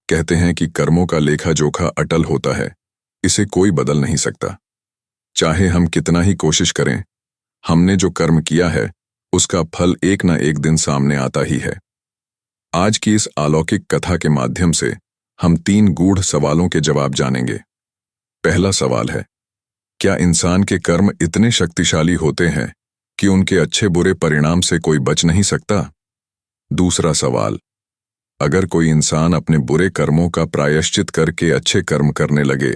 कहते हैं कि कर्मों का लेखा जोखा अटल होता है, इसे कोई बदल नहीं सकता। चाहे हम कितना ही कोशिश करें, हमने जो कर्म किया है उसका फल एक न एक दिन सामने आता ही है। आज की इस अलौकिक कथा के माध्यम से हम 3 गूढ़ सवालों के जवाब जानेंगे। पहला सवाल है, क्या इंसान के कर्म इतने शक्तिशाली होते हैं कि उनके अच्छे बुरे परिणाम से कोई बच नहीं सकता? दूसरा सवाल, अगर कोई इंसान अपने बुरे कर्मों का प्रायश्चित करके अच्छे कर्म करने लगे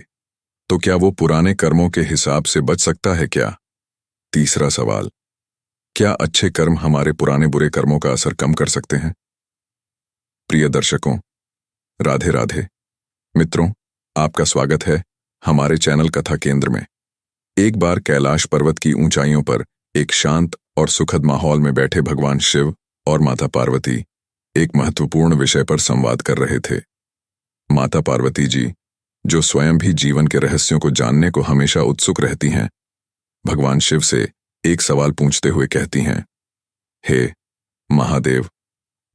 तो क्या वो पुराने कर्मों के हिसाब से बच सकता है क्या? तीसरा सवाल, क्या अच्छे कर्म हमारे पुराने बुरे कर्मों का असर कम कर सकते हैं? प्रिय दर्शकों, राधे राधे। मित्रों, आपका स्वागत है हमारे चैनल कथा केंद्र में। एक बार कैलाश पर्वत की ऊंचाइयों पर एक शांत और सुखद माहौल में बैठे भगवान शिव और माता पार्वती एक महत्वपूर्ण विषय पर संवाद कर रहे थे। माता पार्वती जी, जो स्वयं भी जीवन के रहस्यों को जानने को हमेशा उत्सुक रहती हैं, भगवान शिव से एक सवाल पूछते हुए कहती हैं, हे महादेव,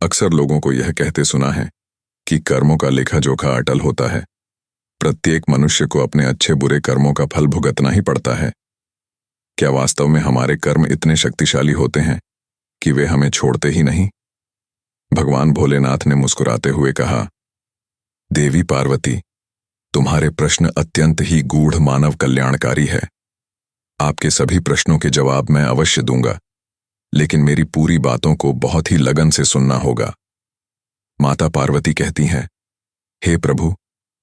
अक्सर लोगों को यह कहते सुना है कि कर्मों का लेखा जोखा अटल होता है। प्रत्येक मनुष्य को अपने अच्छे बुरे कर्मों का फल भुगतना ही पड़ता है। क्या वास्तव में हमारे कर्म इतने शक्तिशाली होते हैं कि वे हमें छोड़ते ही नहीं? भगवान भोलेनाथ ने मुस्कुराते हुए कहा, देवी पार्वती, तुम्हारे प्रश्न अत्यंत ही गूढ़ मानव कल्याणकारी है। आपके सभी प्रश्नों के जवाब मैं अवश्य दूंगा, लेकिन मेरी पूरी बातों को बहुत ही लगन से सुनना होगा। माता पार्वती कहती हैं, हे प्रभु,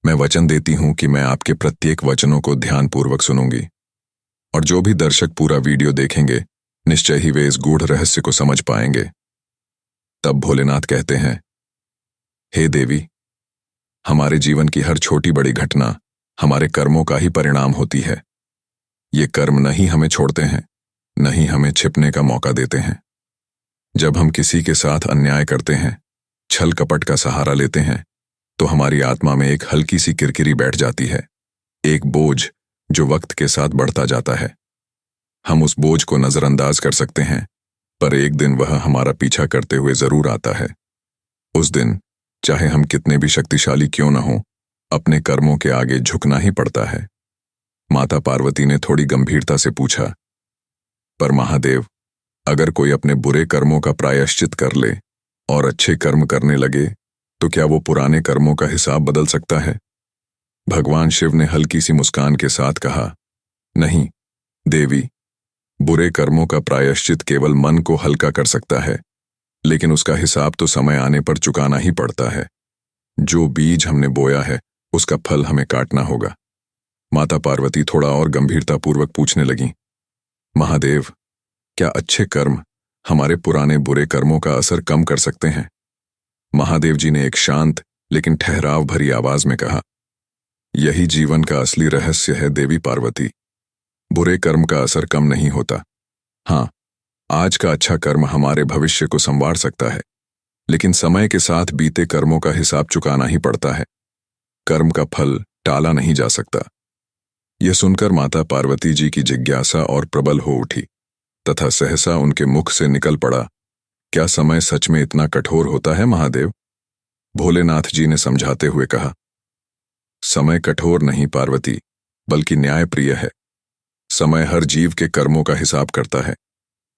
मैं वचन देती हूं कि मैं आपके प्रत्येक वचनों को ध्यानपूर्वक सुनूंगी, और जो भी दर्शक पूरा वीडियो देखेंगे निश्चय ही वे इस गूढ़ रहस्य को समझ पाएंगे। तब भोलेनाथ कहते हैं, हे देवी, हमारे जीवन की हर छोटी बड़ी घटना हमारे कर्मों का ही परिणाम होती है। ये कर्म न ही हमें छोड़ते हैं, न ही हमें छिपने का मौका देते हैं। जब हम किसी के साथ अन्याय करते हैं, छल कपट का सहारा लेते हैं, तो हमारी आत्मा में एक हल्की सी किरकिरी बैठ जाती है, एक बोझ जो वक्त के साथ बढ़ता जाता है। हम उस बोझ को नजरअंदाज कर सकते हैं, पर एक दिन वह हमारा पीछा करते हुए जरूर आता है। उस दिन चाहे हम कितने भी शक्तिशाली क्यों न हों, अपने कर्मों के आगे झुकना ही पड़ता है। माता पार्वती ने थोड़ी गंभीरता से पूछा, पर महादेव, अगर कोई अपने बुरे कर्मों का प्रायश्चित कर ले और अच्छे कर्म करने लगे तो क्या वो पुराने कर्मों का हिसाब बदल सकता है? भगवान शिव ने हल्की सी मुस्कान के साथ कहा, नहीं देवी, बुरे कर्मों का प्रायश्चित केवल मन को हल्का कर सकता है, लेकिन उसका हिसाब तो समय आने पर चुकाना ही पड़ता है। जो बीज हमने बोया है उसका फल हमें काटना होगा। माता पार्वती थोड़ा और गंभीरतापूर्वक पूछने लगी, महादेव, क्या अच्छे कर्म हमारे पुराने बुरे कर्मों का असर कम कर सकते हैं? महादेव जी ने एक शांत लेकिन ठहराव भरी आवाज में कहा, यही जीवन का असली रहस्य है देवी पार्वती। बुरे कर्म का असर कम नहीं होता। हाँ, आज का अच्छा कर्म हमारे भविष्य को संवार सकता है, लेकिन समय के साथ बीते कर्मों का हिसाब चुकाना ही पड़ता है। कर्म का फल टाला नहीं जा सकता। यह सुनकर माता पार्वती जी की जिज्ञासा और प्रबल हो उठी तथा सहसा उनके मुख से निकल पड़ा, क्या समय सच में इतना कठोर होता है महादेव? भोलेनाथ जी ने समझाते हुए कहा, समय कठोर नहीं पार्वती, बल्कि न्यायप्रिय है। समय हर जीव के कर्मों का हिसाब करता है।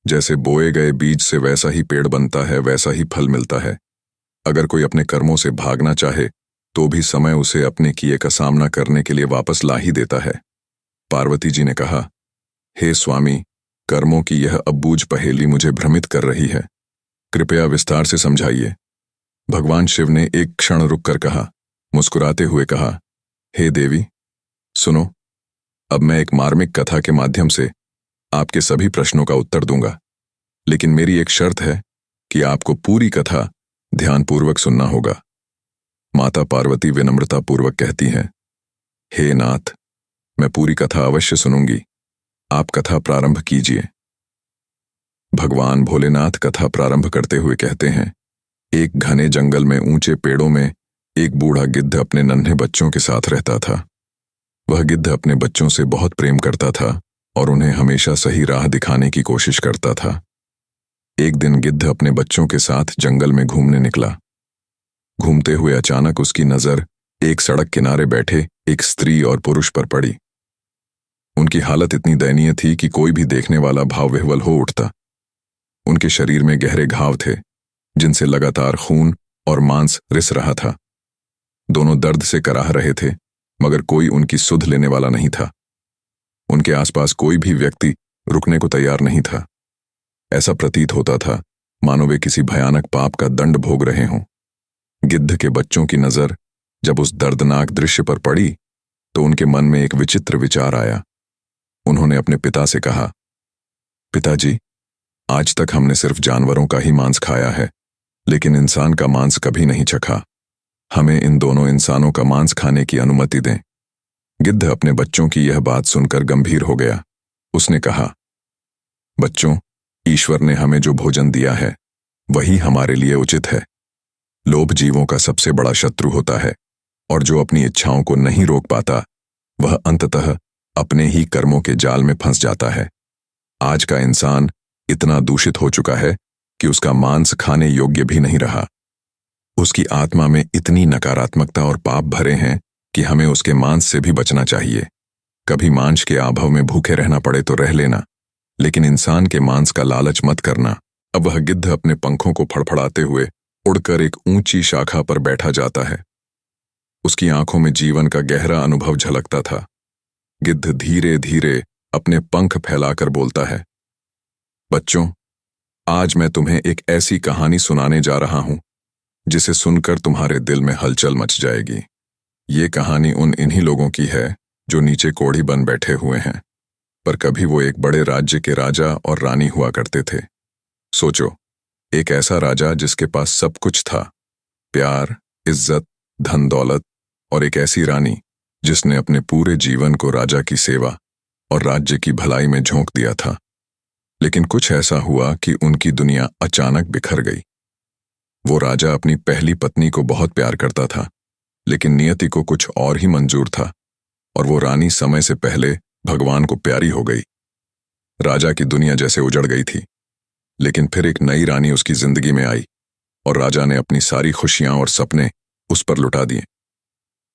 जैसे बोए गए बीज से वैसा ही पेड़ बनता है, वैसा ही फल मिलता है। अगर कोई अपने कर्मों से भागना चाहे तो भी समय उसे अपने किए का सामना करने के लिए वापस ला ही देता है। पार्वती जी ने कहा, हे स्वामी, कर्मों की यह अबूझ पहेली मुझे भ्रमित कर रही है, कृपया विस्तार से समझाइए। भगवान शिव ने एक क्षण रुककर कहा, मुस्कुराते हुए कहा, हे देवी, सुनो, अब मैं एक मार्मिक कथा के माध्यम से आपके सभी प्रश्नों का उत्तर दूंगा, लेकिन मेरी एक शर्त है कि आपको पूरी कथा ध्यानपूर्वक सुनना होगा। माता पार्वती विनम्रतापूर्वक कहती हैं, हे नाथ, मैं पूरी कथा अवश्य सुनूंगी, आप कथा प्रारंभ कीजिए। भगवान भोलेनाथ कथा प्रारंभ करते हुए कहते हैं, एक घने जंगल में ऊंचे पेड़ों में एक बूढ़ा गिद्ध अपने नन्हे बच्चों के साथ रहता था। वह गिद्ध अपने बच्चों से बहुत प्रेम करता था और उन्हें हमेशा सही राह दिखाने की कोशिश करता था। एक दिन गिद्ध अपने बच्चों के साथ जंगल में घूमने निकला। घूमते हुए अचानक उसकी नजर एक सड़क किनारे बैठे एक स्त्री और पुरुष पर पड़ी। उनकी हालत इतनी दयनीय थी कि कोई भी देखने वाला भाव विह्वल हो उठता। उनके शरीर में गहरे घाव थे, जिनसे लगातार खून और मांस रिस रहा था। दोनों दर्द से कराह रहे थे, मगर कोई उनकी सुध लेने वाला नहीं था। उनके आसपास कोई भी व्यक्ति रुकने को तैयार नहीं था। ऐसा प्रतीत होता था मानो वे किसी भयानक पाप का दंड भोग रहे हों। गिद्ध के बच्चों की नजर जब उस दर्दनाक दृश्य पर पड़ी तो उनके मन में एक विचित्र विचार आया। उन्होंने अपने पिता से कहा, पिताजी, आज तक हमने सिर्फ जानवरों का ही मांस खाया है, लेकिन इंसान का मांस कभी नहीं चखा। हमें इन दोनों इंसानों का मांस खाने की अनुमति दें। गिद्ध अपने बच्चों की यह बात सुनकर गंभीर हो गया। उसने कहा, बच्चों, ईश्वर ने हमें जो भोजन दिया है वही हमारे लिए उचित है। लोभ जीवों का सबसे बड़ा शत्रु होता है, और जो अपनी इच्छाओं को नहीं रोक पाता वह अंततः अपने ही कर्मों के जाल में फंस जाता है। आज का इंसान इतना दूषित हो चुका है कि उसका मांस खाने योग्य भी नहीं रहा। उसकी आत्मा में इतनी नकारात्मकता और पाप भरे हैं कि हमें उसके मांस से भी बचना चाहिए। कभी मांस के अभाव में भूखे रहना पड़े तो रह लेना, लेकिन इंसान के मांस का लालच मत करना। अब वह गिद्ध अपने पंखों को फड़फड़ाते हुए उड़कर एक ऊंची शाखा पर बैठा जाता है। उसकी आंखों में जीवन का गहरा अनुभव झलकता था। गिद्ध धीरे धीरे अपने पंख फैलाकर बोलता है, बच्चों, आज मैं तुम्हें एक ऐसी कहानी सुनाने जा रहा हूं जिसे सुनकर तुम्हारे दिल में हलचल मच जाएगी। ये कहानी उन इन्हीं लोगों की है जो नीचे कोढ़ी बन बैठे हुए हैं, पर कभी वो एक बड़े राज्य के राजा और रानी हुआ करते थे। सोचो, एक ऐसा राजा जिसके पास सब कुछ था, प्यार, इज्जत, धन दौलत, और एक ऐसी रानी जिसने अपने पूरे जीवन को राजा की सेवा और राज्य की भलाई में झोंक दिया था। लेकिन कुछ ऐसा हुआ कि उनकी दुनिया अचानक बिखर गई। वो राजा अपनी पहली पत्नी को बहुत प्यार करता था, लेकिन नियति को कुछ और ही मंजूर था, और वो रानी समय से पहले भगवान को प्यारी हो गई। राजा की दुनिया जैसे उजड़ गई थी, लेकिन फिर एक नई रानी उसकी जिंदगी में आई और राजा ने अपनी सारी खुशियां और सपने उस पर लुटा दिए।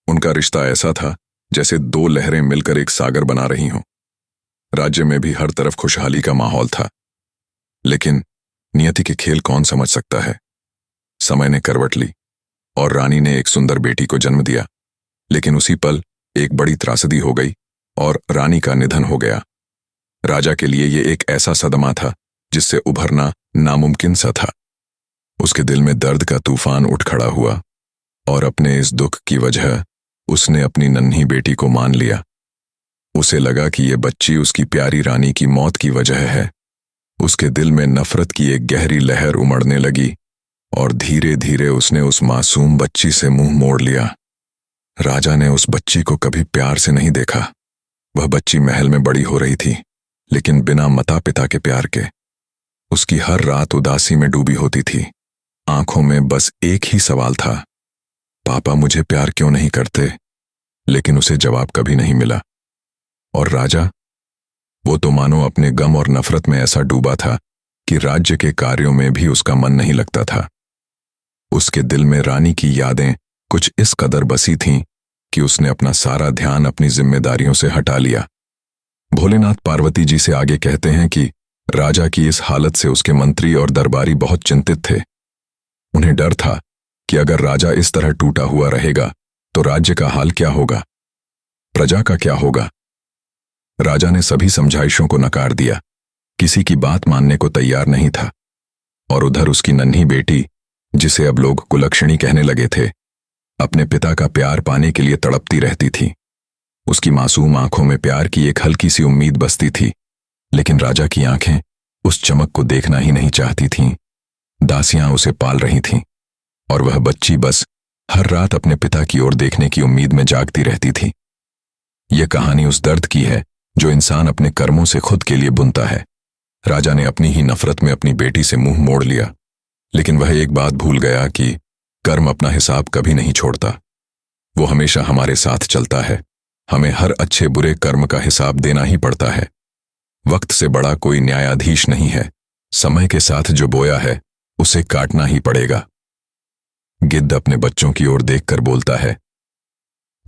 उनका रिश्ता ऐसा था जैसे दो लहरें मिलकर एक सागर बना रही हों। राज्य में भी हर तरफ खुशहाली का माहौल था, लेकिन नियति के खेल कौन समझ सकता है। समय ने करवट ली और रानी ने एक सुंदर बेटी को जन्म दिया, लेकिन उसी पल एक बड़ी त्रासदी हो गई और रानी का निधन हो गया। राजा के लिए ये एक ऐसा सदमा था जिससे उभरना नामुमकिन सा था। उसके दिल में दर्द का तूफान उठ खड़ा हुआ और अपने इस दुख की वजह उसने अपनी नन्ही बेटी को मान लिया। उसे लगा कि ये बच्ची उसकी प्यारी रानी की मौत की वजह है। उसके दिल में नफरत की एक गहरी लहर उमड़ने लगी और धीरे धीरे उसने उस मासूम बच्ची से मुंह मोड़ लिया। राजा ने उस बच्ची को कभी प्यार से नहीं देखा। वह बच्ची महल में बड़ी हो रही थी, लेकिन बिना माता पिता के प्यार के। उसकी हर रात उदासी में डूबी होती थी। आंखों में बस एक ही सवाल था, पापा मुझे प्यार क्यों नहीं करते? लेकिन उसे जवाब कभी नहीं मिला। और राजा, वो तो मानो अपने गम और नफरत में ऐसा डूबा था कि राज्य के कार्यों में भी उसका मन नहीं लगता था। उसके दिल में रानी की यादें कुछ इस कदर बसी थीं कि उसने अपना सारा ध्यान अपनी जिम्मेदारियों से हटा लिया। भोलेनाथ पार्वती जी से आगे कहते हैं कि राजा की इस हालत से उसके मंत्री और दरबारी बहुत चिंतित थे। उन्हें डर था कि अगर राजा इस तरह टूटा हुआ रहेगा तो राज्य का हाल क्या होगा, प्रजा का क्या होगा। राजा ने सभी समझाइशों को नकार दिया, किसी की बात मानने को तैयार नहीं था। और उधर उसकी नन्ही बेटी, जिसे अब लोग कुलक्षणी कहने लगे थे, अपने पिता का प्यार पाने के लिए तड़पती रहती थी। उसकी मासूम आंखों में प्यार की एक हल्की सी उम्मीद बसती थी, लेकिन राजा की आंखें उस चमक को देखना ही नहीं चाहती थीं। दासियां उसे पाल रही थीं और वह बच्ची बस हर रात अपने पिता की ओर देखने की उम्मीद में जागती रहती थी। यह कहानी उस दर्द की है जो इंसान अपने कर्मों से खुद के लिए बुनता है। राजा ने अपनी ही नफरत में अपनी बेटी से मुंह मोड़ लिया, लेकिन वह एक बात भूल गया कि कर्म अपना हिसाब कभी नहीं छोड़ता। वो हमेशा हमारे साथ चलता है। हमें हर अच्छे बुरे कर्म का हिसाब देना ही पड़ता है। वक्त से बड़ा कोई न्यायाधीश नहीं है। समय के साथ जो बोया है उसे काटना ही पड़ेगा। गिद्ध अपने बच्चों की ओर देखकर बोलता है,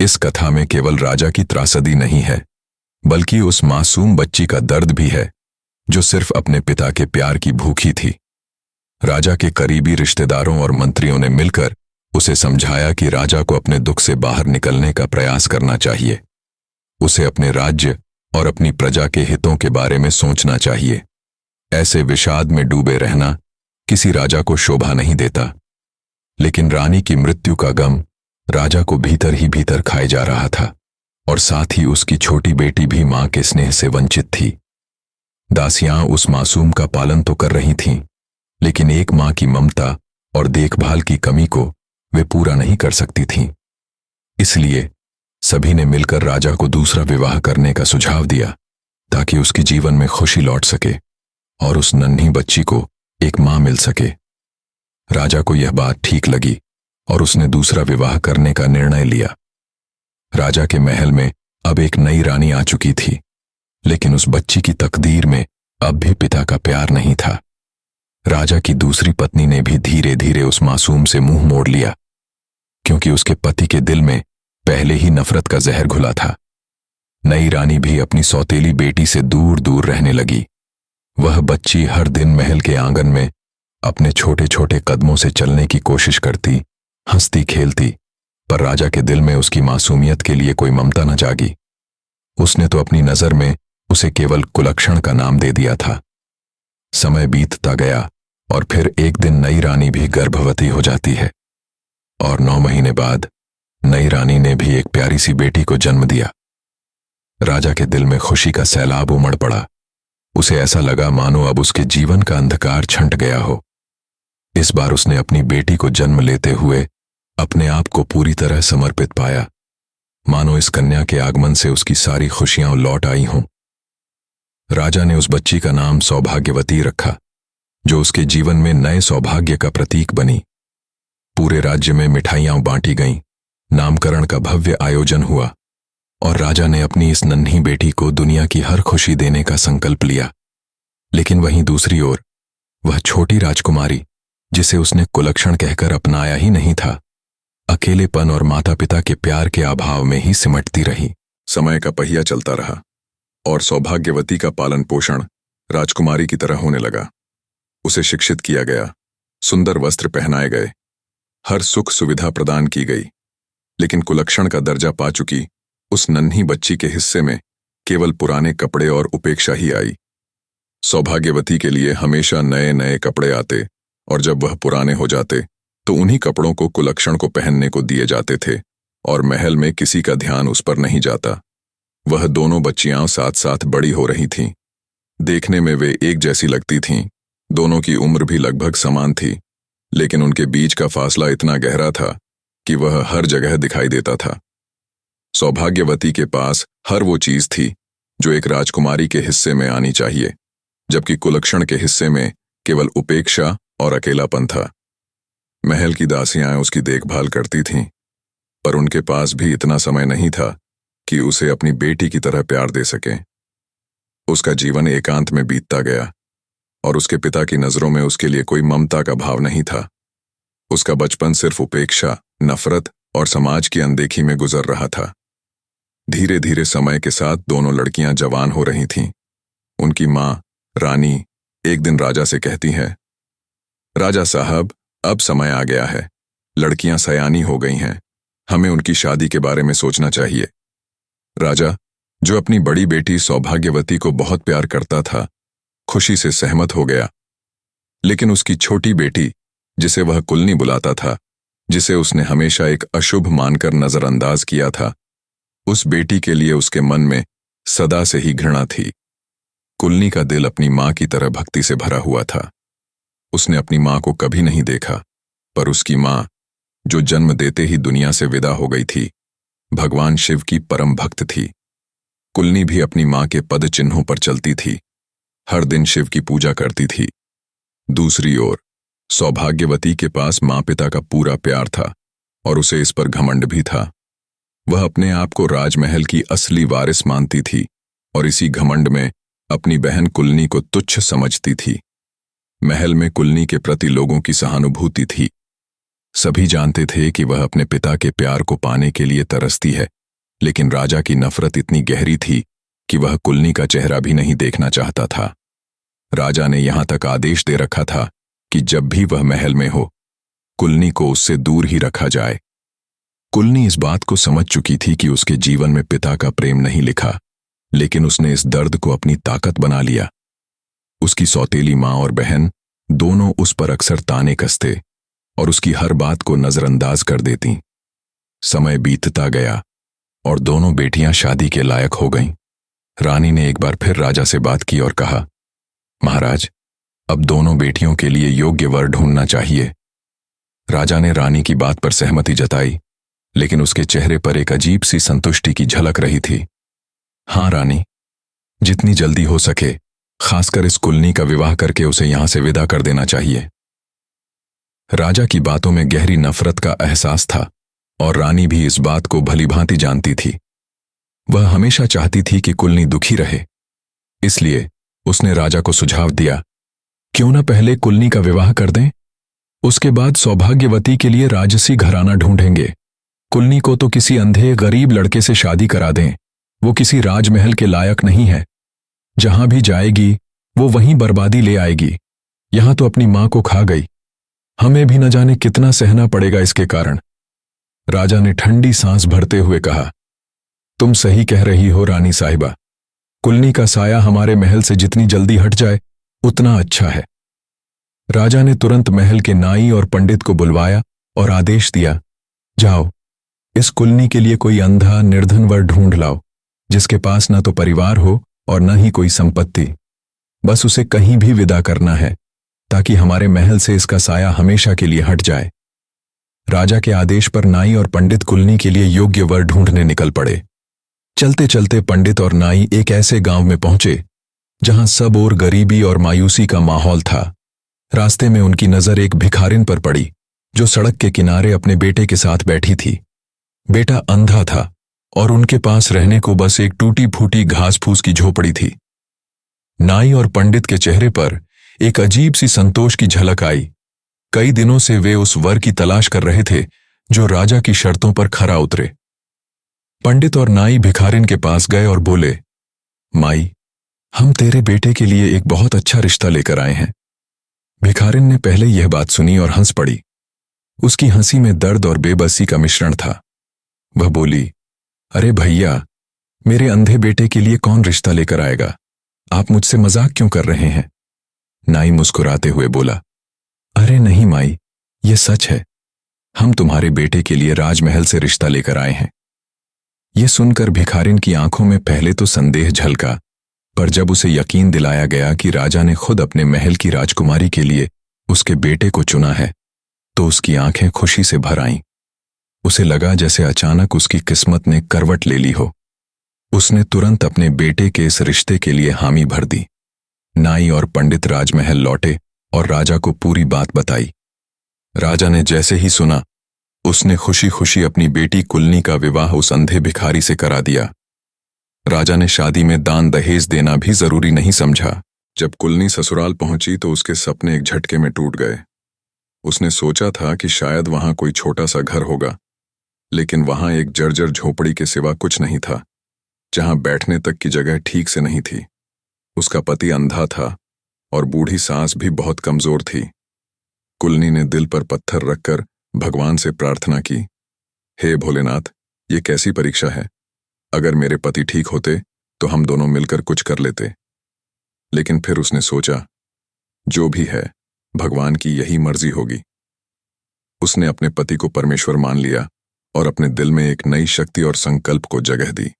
इस कथा में केवल राजा की त्रासदी नहीं है, बल्कि उस मासूम बच्ची का दर्द भी है जो सिर्फ अपने पिता के प्यार की भूखी थी। राजा के करीबी रिश्तेदारों और मंत्रियों ने मिलकर उसे समझाया कि राजा को अपने दुख से बाहर निकलने का प्रयास करना चाहिए। उसे अपने राज्य और अपनी प्रजा के हितों के बारे में सोचना चाहिए। ऐसे विषाद में डूबे रहना किसी राजा को शोभा नहीं देता। लेकिन रानी की मृत्यु का गम राजा को भीतर ही भीतर खाए जा रहा था, और साथ ही उसकी छोटी बेटी भी मां के स्नेह से वंचित थी। दासियां उस मासूम का पालन तो कर रही थीं, लेकिन एक मां की ममता और देखभाल की कमी को वे पूरा नहीं कर सकती थीं। इसलिए सभी ने मिलकर राजा को दूसरा विवाह करने का सुझाव दिया, ताकि उसके जीवन में खुशी लौट सके और उस नन्ही बच्ची को एक मां मिल सके। राजा को यह बात ठीक लगी और उसने दूसरा विवाह करने का निर्णय लिया। राजा के महल में अब एक नई रानी आ चुकी थी, लेकिन उस बच्ची की तकदीर में अब भी पिता का प्यार नहीं था। राजा की दूसरी पत्नी ने भी धीरे धीरे उस मासूम से मुंह मोड़ लिया, क्योंकि उसके पति के दिल में पहले ही नफरत का जहर घुला था। नई रानी भी अपनी सौतेली बेटी से दूर दूर रहने लगी। वह बच्ची हर दिन महल के आंगन में अपने छोटे छोटे कदमों से चलने की कोशिश करती, हंसती खेलती, पर राजा के दिल में उसकी मासूमियत के लिए कोई ममता न जागी। उसने तो अपनी नजर में उसे केवल कुलक्षण का नाम दे दिया था। समय बीतता गया और फिर एक दिन नई रानी भी गर्भवती हो जाती है, और 9 महीने बाद नई रानी ने भी एक प्यारी सी बेटी को जन्म दिया। राजा के दिल में खुशी का सैलाब उमड़ पड़ा। उसे ऐसा लगा मानो अब उसके जीवन का अंधकार छंट गया हो। इस बार उसने अपनी बेटी को जन्म लेते हुए अपने आप को पूरी तरह समर्पित पाया, मानो इस कन्या के आगमन से उसकी सारी खुशियां लौट आई हों। राजा ने उस बच्ची का नाम सौभाग्यवती रखा, जो उसके जीवन में नए सौभाग्य का प्रतीक बनी। पूरे राज्य में मिठाइयां बांटी गईं, नामकरण का भव्य आयोजन हुआ, और राजा ने अपनी इस नन्ही बेटी को दुनिया की हर खुशी देने का संकल्प लिया। लेकिन वहीं दूसरी ओर वह छोटी राजकुमारी, जिसे उसने कुलक्षण कहकर अपनाया ही नहीं था, अकेलेपन और माता पिता के प्यार के अभाव में ही सिमटती रही। समय का पहिया चलता रहा और सौभाग्यवती का पालन पोषण राजकुमारी की तरह होने लगा। उसे शिक्षित किया गया, सुंदर वस्त्र पहनाए गए, हर सुख सुविधा प्रदान की गई। लेकिन कुलक्षण का दर्जा पा चुकी उस नन्ही बच्ची के हिस्से में केवल पुराने कपड़े और उपेक्षा ही आई। सौभाग्यवती के लिए हमेशा नए नए कपड़े आते, और जब वह पुराने हो जाते तो उन्हीं कपड़ों को कुलक्षण को पहनने को दिए जाते थे, और महल में किसी का ध्यान उस पर नहीं जाता। वह दोनों बच्चियां साथ साथ बड़ी हो रही थीं। देखने में वे एक जैसी लगती थीं, दोनों की उम्र भी लगभग समान थी, लेकिन उनके बीच का फासला इतना गहरा था कि वह हर जगह दिखाई देता था। सौभाग्यवती के पास हर वो चीज थी जो एक राजकुमारी के हिस्से में आनी चाहिए, जबकि कुलक्षण के हिस्से में केवल उपेक्षा और अकेलापन था। महल की दासियां उसकी देखभाल करती थीं, पर उनके पास भी इतना समय नहीं था कि उसे अपनी बेटी की तरह प्यार दे सकें। उसका जीवन एकांत में बीतता गया, और उसके पिता की नजरों में उसके लिए कोई ममता का भाव नहीं था। उसका बचपन सिर्फ उपेक्षा, नफरत और समाज की अनदेखी में गुजर रहा था। धीरे धीरे समय के साथ दोनों लड़कियां जवान हो रही थीं। उनकी मां रानी एक दिन राजा से कहती है, राजा साहब, अब समय आ गया है, लड़कियां सयानी हो गई हैं, हमें उनकी शादी के बारे में सोचना चाहिए। राजा, जो अपनी बड़ी बेटी सौभाग्यवती को बहुत प्यार करता था, खुशी से सहमत हो गया। लेकिन उसकी छोटी बेटी, जिसे वह कुलनी बुलाता था, जिसे उसने हमेशा एक अशुभ मानकर नजरअंदाज किया था, उस बेटी के लिए उसके मन में सदा से ही घृणा थी। कुलनी का दिल अपनी मां की तरह भक्ति से भरा हुआ था। उसने अपनी मां को कभी नहीं देखा, पर उसकी मां, जो जन्म देते ही दुनिया से विदा हो गई थी, भगवान शिव की परम भक्त थी। कुलनी भी अपनी मां के पद चिन्हों पर चलती थी, हर दिन शिव की पूजा करती थी। दूसरी ओर सौभाग्यवती के पास मां पिता का पूरा प्यार था, और उसे इस पर घमंड भी था। वह अपने आप को राजमहल की असली वारिस मानती थी, और इसी घमंड में अपनी बहन कुलनी को तुच्छ समझती थी। महल में कुलनी के प्रति लोगों की सहानुभूति थी। सभी जानते थे कि वह अपने पिता के प्यार को पाने के लिए तरसती है, लेकिन राजा की नफरत इतनी गहरी थी कि वह कुलनी का चेहरा भी नहीं देखना चाहता था। राजा ने यहां तक आदेश दे रखा था कि जब भी वह महल में हो, कुलनी को उससे दूर ही रखा जाए। कुलनी इस बात को समझ चुकी थी कि उसके जीवन में पिता का प्रेम नहीं लिखा, लेकिन उसने इस दर्द को अपनी ताकत बना लिया। उसकी सौतेली माँ और बहन दोनों उस पर अक्सर ताने कसते और उसकी हर बात को नजरअंदाज कर देती। समय बीतता गया और दोनों बेटियां शादी के लायक हो गईं। रानी ने एक बार फिर राजा से बात की और कहा, महाराज, अब दोनों बेटियों के लिए योग्य वर ढूंढना चाहिए। राजा ने रानी की बात पर सहमति जताई, लेकिन उसके चेहरे पर एक अजीब सी संतुष्टि की झलक रही थी। हाँ रानी, जितनी जल्दी हो सके, खासकर इस कुलनी का विवाह करके उसे यहां से विदा कर देना चाहिए। राजा की बातों में गहरी नफरत का एहसास था और रानी भी इस बात को भलीभांति जानती थी। वह हमेशा चाहती थी कि कुलनी दुखी रहे, इसलिए उसने राजा को सुझाव दिया, क्यों न पहले कुलनी का विवाह कर दें, उसके बाद सौभाग्यवती के लिए राजसी घराना ढूंढेंगे। कुलनी को तो किसी अंधे गरीब लड़के से शादी करा दें, वो किसी राजमहल के लायक नहीं है। जहां भी जाएगी वो वहीं बर्बादी ले आएगी। यहां तो अपनी मां को खा गई, हमें भी न जाने कितना सहना पड़ेगा इसके कारण। राजा ने ठंडी सांस भरते हुए कहा, तुम सही कह रही हो रानी साहिबा, कुलनी का साया हमारे महल से जितनी जल्दी हट जाए उतना अच्छा है। राजा ने तुरंत महल के नाई और पंडित को बुलवाया और आदेश दिया, जाओ, इस कुलनी के लिए कोई अंधा निर्धन वर ढूंढ लाओ, जिसके पास न तो परिवार हो और न ही कोई संपत्ति। बस उसे कहीं भी विदा करना है, ताकि हमारे महल से इसका साया हमेशा के लिए हट जाए। राजा के आदेश पर नाई और पंडित कुलनी के लिए योग्य वर ढूंढने निकल पड़े। चलते चलते पंडित और नाई एक ऐसे गांव में पहुंचे जहां सब ओर गरीबी और मायूसी का माहौल था। रास्ते में उनकी नजर एक भिखारिन पर पड़ी, जो सड़क के किनारे अपने बेटे के साथ बैठी थी। बेटा अंधा था और उनके पास रहने को बस एक टूटी फूटी घास फूस की झोपड़ी थी। नाई और पंडित के चेहरे पर एक अजीब सी संतोष की झलक आई। कई दिनों से वे उस वर की तलाश कर रहे थे जो राजा की शर्तों पर खरा उतरे। पंडित और नाई भिखारिन के पास गए और बोले, माई, हम तेरे बेटे के लिए एक बहुत अच्छा रिश्ता लेकर आए हैं। भिखारिन ने पहले यह बात सुनी और हंस पड़ी। उसकी हंसी में दर्द और बेबसी का मिश्रण था। वह बोली, अरे भैया, मेरे अंधे बेटे के लिए कौन रिश्ता लेकर आएगा? आप मुझसे मजाक क्यों कर रहे हैं? नाई मुस्कुराते हुए बोला, अरे नहीं माई, ये सच है। हम तुम्हारे बेटे के लिए राजमहल से रिश्ता लेकर आए हैं। ये सुनकर भिखारिन की आंखों में पहले तो संदेह झलका, पर जब उसे यकीन दिलाया गया कि राजा ने खुद अपने महल की राजकुमारी के लिए उसके बेटे को चुना है, तो उसकी आंखें खुशी से भर आईं। उसे लगा जैसे अचानक उसकी किस्मत ने करवट ले ली हो। उसने तुरंत अपने बेटे के इस रिश्ते के लिए हामी भर दी। नाई और पंडित राजमहल लौटे और राजा को पूरी बात बताई। राजा ने जैसे ही सुना, उसने खुशी खुशी अपनी बेटी कुलनी का विवाह उस अंधे भिखारी से करा दिया। राजा ने शादी में दान दहेज देना भी जरूरी नहीं समझा। जब कुलनी ससुराल पहुंची तो उसके सपने एक झटके में टूट गए। उसने सोचा था कि शायद वहां कोई छोटा सा घर होगा, लेकिन वहां एक जर्जर झोपड़ी के सिवा कुछ नहीं था, जहां बैठने तक की जगह ठीक से नहीं थी। उसका पति अंधा था और बूढ़ी सास भी बहुत कमजोर थी। कुलनी ने दिल पर पत्थर रखकर भगवान से प्रार्थना की, हे भोलेनाथ, ये कैसी परीक्षा है? अगर मेरे पति ठीक होते तो हम दोनों मिलकर कुछ कर लेते। लेकिन फिर उसने सोचा, जो भी है, भगवान की यही मर्जी होगी। उसने अपने पति को परमेश्वर मान लिया और अपने दिल में एक नई शक्ति और संकल्प को जगह दी।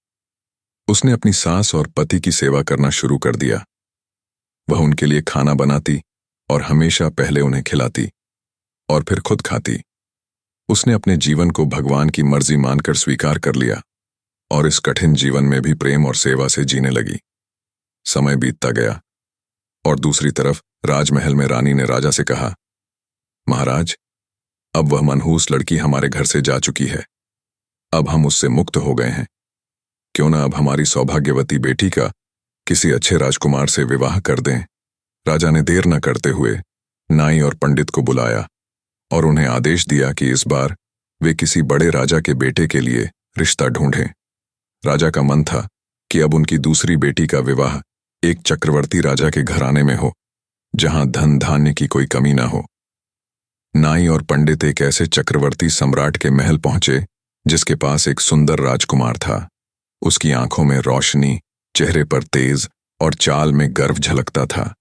उसने अपनी सास और पति की सेवा करना शुरू कर दिया। वह उनके लिए खाना बनाती और हमेशा पहले उन्हें खिलाती और फिर खुद खाती। उसने अपने जीवन को भगवान की मर्जी मानकर स्वीकार कर लिया और इस कठिन जीवन में भी प्रेम और सेवा से जीने लगी। समय बीतता गया और दूसरी तरफ राजमहल में रानी ने राजा से कहा, महाराज, अब वह मनहूस लड़की हमारे घर से जा चुकी है। अब हम उससे मुक्त हो गए हैं। क्यों ना अब हमारी सौभाग्यवती बेटी का किसी अच्छे राजकुमार से विवाह कर दें। राजा ने देर न करते हुए नाई और पंडित को बुलाया और उन्हें आदेश दिया कि इस बार वे किसी बड़े राजा के बेटे के लिए रिश्ता ढूंढें। राजा का मन था कि अब उनकी दूसरी बेटी का विवाह एक चक्रवर्ती राजा के घराने में हो, जहां धन धान्य की कोई कमी न हो। नाई और पंडित एक ऐसे चक्रवर्ती सम्राट के महल पहुंचे जिसके पास एक सुंदर राजकुमार था। उसकी आंखों में रोशनी, चेहरे पर तेज और चाल में गर्व झलकता था।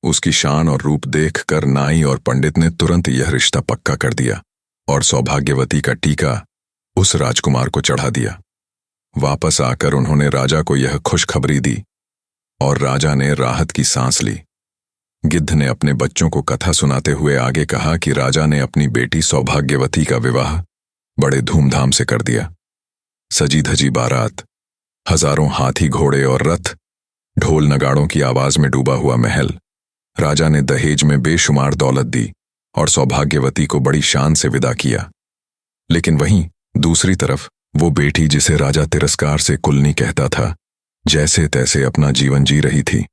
उसकी शान और रूप देखकर नाई और पंडित ने तुरंत यह रिश्ता पक्का कर दिया और सौभाग्यवती का टीका उस राजकुमार को चढ़ा दिया। वापस आकर उन्होंने राजा को यह खुशखबरी दी और राजा ने राहत की सांस ली। गिद्ध ने अपने बच्चों को कथा सुनाते हुए आगे कहा कि राजा ने अपनी बेटी सौभाग्यवती का विवाह बड़े धूमधाम से कर दिया। सजी धजी बारात, हजारों हाथी घोड़े और रथ, ढोल नगाड़ों की आवाज में डूबा हुआ महल। राजा ने दहेज में बेशुमार दौलत दी और सौभाग्यवती को बड़ी शान से विदा किया। लेकिन वहीं दूसरी तरफ वो बेटी जिसे राजा तिरस्कार से कुलनी कहता था, जैसे तैसे अपना जीवन जी रही थी।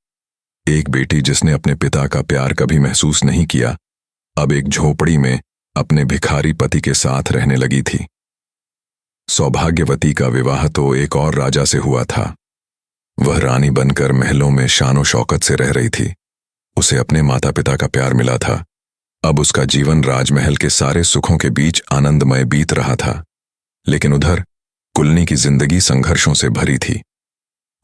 एक बेटी जिसने अपने पिता का प्यार कभी महसूस नहीं किया, अब एक झोपड़ी में अपने भिखारी पति के साथ रहने लगी थी। सौभाग्यवती का विवाह तो एक और राजा से हुआ था। वह रानी बनकर महलों में शानो शौकत से रह रही थी। उसे अपने माता पिता का प्यार मिला था। अब उसका जीवन राजमहल के सारे सुखों के बीच आनंदमय बीत रहा था। लेकिन उधर कुलनी की जिंदगी संघर्षों से भरी थी।